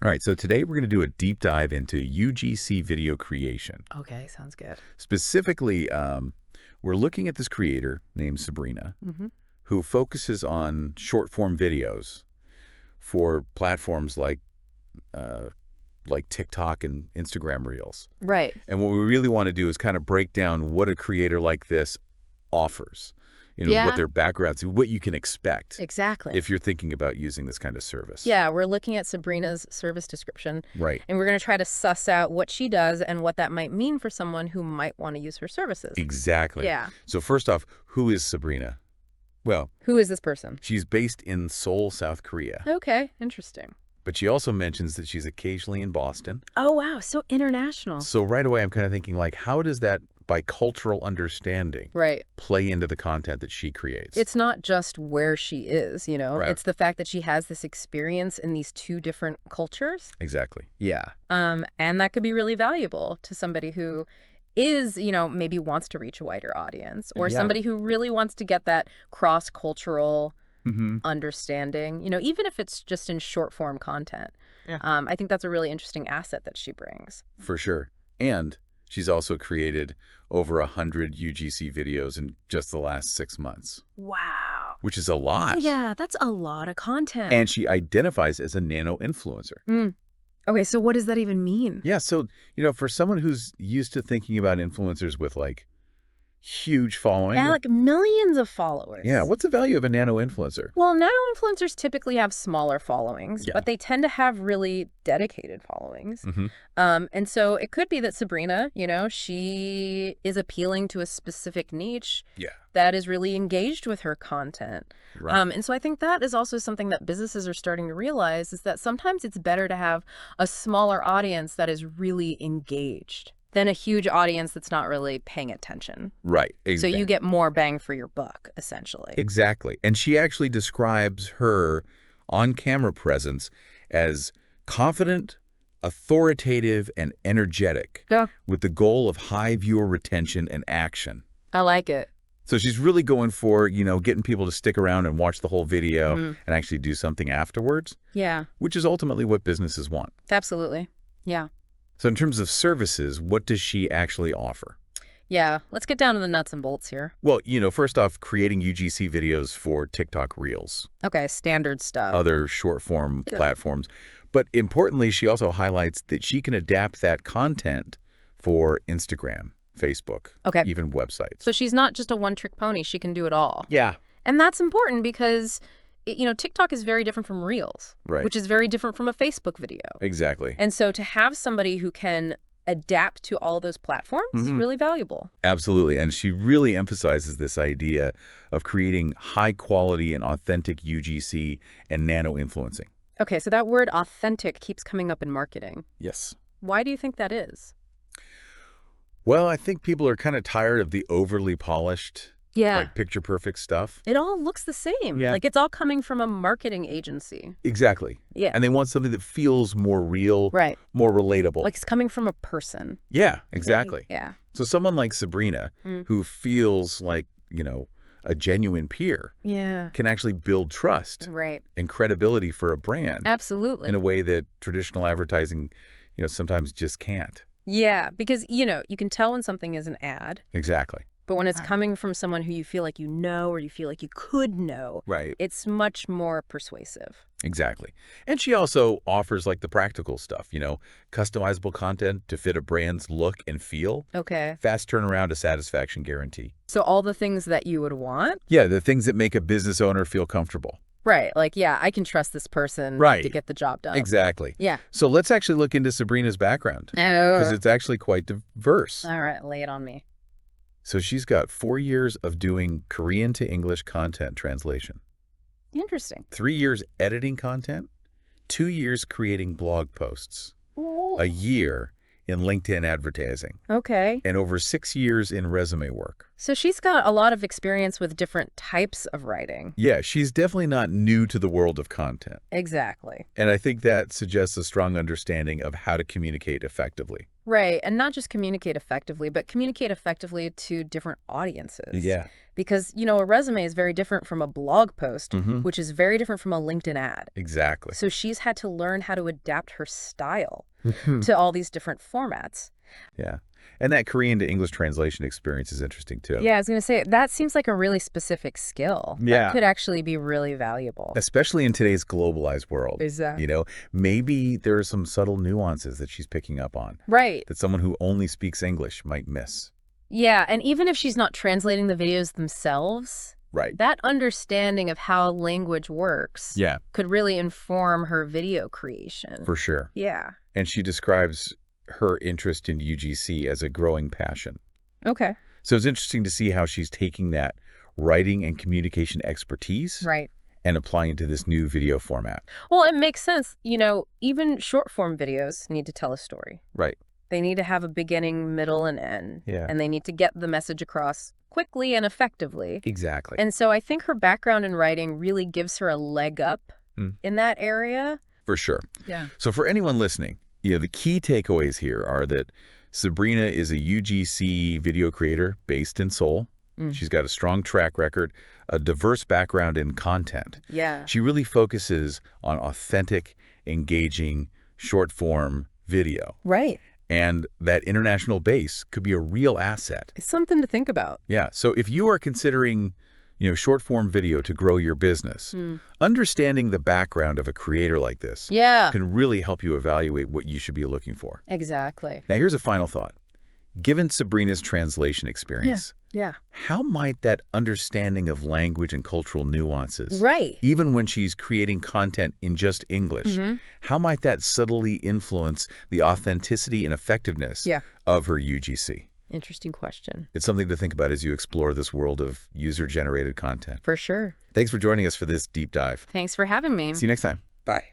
All right, so today we're going to do a deep dive into UGC video creation. Okay, sounds good. Specifically, we're looking at this creator named Sabrina, who focuses on short-form videos for platforms like TikTok and Instagram Reels. Right. And what we really want to do is kind of break down what a creator like this offers. What their backgrounds, what you can expect. Exactly. If you're thinking about using this kind of service. Yeah, we're looking at Sabrina's service description. Right. And we're going to try to suss out what she does and what that might mean for someone who might want to use her services. Exactly. Yeah. So first off, who is Sabrina? Well, who is this person? She's based in Seoul, South Korea. Okay, interesting. But she also mentions that she's occasionally in Boston. Oh, wow, so international. So right away, I'm kind of thinking, like, how does that bicultural understanding play into the content that she creates? It's not just where she is, Right. It's the fact that she has this experience in these two different cultures. Exactly. Yeah. And that could be really valuable to somebody who is, maybe wants to reach a wider audience, or somebody who really wants to get that cross-cultural understanding, even if it's just in short form content. Yeah. I think that's a really interesting asset that she brings. For sure. And she's also created over 100 UGC videos in just the last 6 months. Wow. Which is a lot. Yeah, that's a lot of content. And she identifies as a nano influencer. Okay, so what does that even mean? Yeah, so, for someone who's used to thinking about influencers with, like, huge following. Yeah, like millions of followers. Yeah, what's the value of a nano influencer? Well, nano influencers typically have smaller followings, but they tend to have really dedicated followings. And so it could be that Sabrina, she is appealing to a specific niche that is really engaged with her content. Right. And so I think that is also something that businesses are starting to realize, is that sometimes it's better to have a smaller audience that is really engaged than a huge audience that's not really paying attention. Right. Exactly. So you get more bang for your buck, essentially. Exactly. And she actually describes her on-camera presence as confident, authoritative, and energetic, with the goal of high viewer retention and action. I like it. So she's really going for, getting people to stick around and watch the whole video and actually do something afterwards. Yeah. Which is ultimately what businesses want. Absolutely. Yeah. So in terms of services, what does she actually offer? Yeah, let's get down to the nuts and bolts here. Well, first off, creating UGC videos for TikTok Reels. Okay, standard stuff. Other short-form platforms. But importantly, she also highlights that she can adapt that content for Instagram, Facebook, even websites. So she's not just a one-trick pony. She can do it all. Yeah. And that's important because TikTok is very different from Reels, which is very different from a Facebook video. Exactly. And so to have somebody who can adapt to all those platforms is really valuable. Absolutely. And she really emphasizes this idea of creating high quality and authentic UGC and nano influencing. Okay, so that word authentic keeps coming up in marketing. Yes. Why do you think that is? Well, I think people are kind of tired of the overly polished, like picture perfect stuff. It all looks the same. Yeah. Like it's all coming from a marketing agency. Exactly. Yeah. And they want something that feels more real, more relatable. Like it's coming from a person. Yeah, exactly. Yeah. So someone like Sabrina, who feels like, a genuine peer, can actually build trust and credibility for a brand. Absolutely. In a way that traditional advertising, sometimes just can't. Yeah, because, you can tell when something is an ad. Exactly. But when it's coming from someone who you feel like you know, or you feel like you could know, it's much more persuasive. Exactly. And she also offers like the practical stuff, customizable content to fit a brand's look and feel. Okay. Fast turnaround, a satisfaction guarantee. So all the things that you would want? Yeah, the things that make a business owner feel comfortable. Right. Like, I can trust this person to get the job done. Exactly. Yeah. So let's actually look into Sabrina's background. Because it's actually quite diverse. All right. Lay it on me. So she's got 4 years of doing Korean to English content translation. Interesting. 3 years editing content. 2 years creating blog posts. Ooh. A year in LinkedIn advertising. Okay. And over 6 years in resume work. So she's got a lot of experience with different types of writing. Yeah, she's definitely not new to the world of content. Exactly. And I think that suggests a strong understanding of how to communicate effectively. Right. And not just communicate effectively, but communicate effectively to different audiences. Yeah. Because, a resume is very different from a blog post, Mm-hmm. which is very different from a LinkedIn ad. Exactly. So she's had to learn how to adapt her style to all these different formats. Yeah. And that Korean to English translation experience is interesting, too. Yeah, I was going to say, that seems like a really specific skill. Yeah. That could actually be really valuable. Especially in today's globalized world. Exactly. Maybe there are some subtle nuances that she's picking up on. Right. That someone who only speaks English might miss. Yeah, and even if she's not translating the videos themselves, Right. that understanding of how language works could really inform her video creation. For sure. Yeah. And she describes her interest in UGC as a growing passion. Okay. So it's interesting to see how she's taking that writing and communication expertise and applying it to this new video format. Well, it makes sense. Even short form videos need to tell a story. Right. They need to have a beginning, middle, and end. Yeah. And they need to get the message across quickly and effectively. Exactly. And so I think her background in writing really gives her a leg up in that area. For sure. Yeah. So for anyone listening, the key takeaways here are that Sabrina is a UGC video creator based in Seoul. She's got a strong track record, a diverse background in content. Yeah. She really focuses on authentic, engaging, short-form video. Right. And that international base could be a real asset. It's something to think about. Yeah. So if you are considering, short-form video to grow your business, understanding the background of a creator like this can really help you evaluate what you should be looking for. Exactly. Now, here's a final thought. Given Sabrina's translation experience, how might that understanding of language and cultural nuances, even when she's creating content in just English, how might that subtly influence the authenticity and effectiveness of her UGC? Interesting question. It's something to think about as you explore this world of user-generated content. For sure. Thanks for joining us for this deep dive. Thanks for having me. See you next time. Bye.